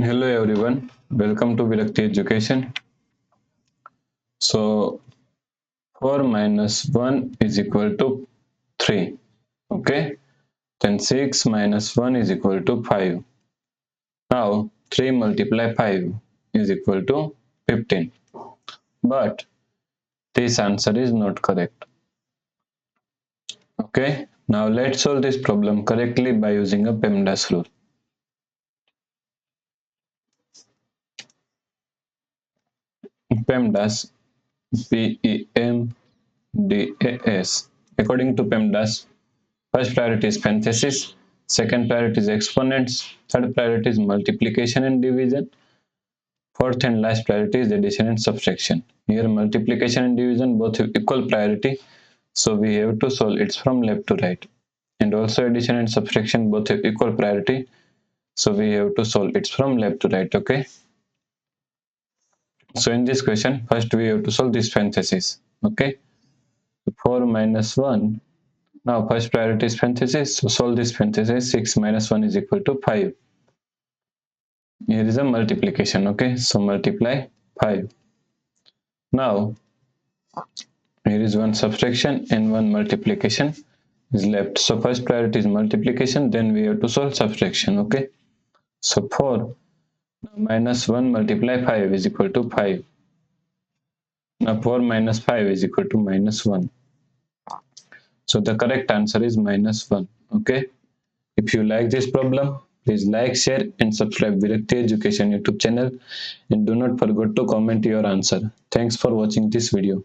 Hello everyone, welcome to Virakti Education. So 4 minus 1 is equal to 3. Okay, then 6 minus 1 is equal to 5. Now 3 multiply 5 is equal to 15. But this answer is not correct. Okay, now let's solve this problem correctly by using a PEMDAS rule. PEMDAS, PEMDAS. According to PEMDAS, first priority is parenthesis, second priority is exponents, third priority is multiplication and division, fourth and last priority is addition and subtraction. Here multiplication and division both have equal priority, so we have to solve it from left to right. And also addition and subtraction both have equal priority, so we have to solve it from left to right. Okay. So in this question, first we have to solve this parenthesis. Okay. 4 minus 1. Now first priority is parenthesis, so solve this parenthesis. 6 minus 1 is equal to 5. Here is a multiplication. Okay, so multiply 5. Now here is one subtraction and one multiplication is left. So first priority is multiplication, then we have to solve subtraction. Okay, so 4 minus 1 multiply 5 is equal to 5. Now 4 minus 5 is equal to minus 1. So the correct answer is minus 1. Okay, if you like this problem, please like, share and subscribe Virakti Education YouTube channel, and do not forget to comment your answer. Thanks for watching this video.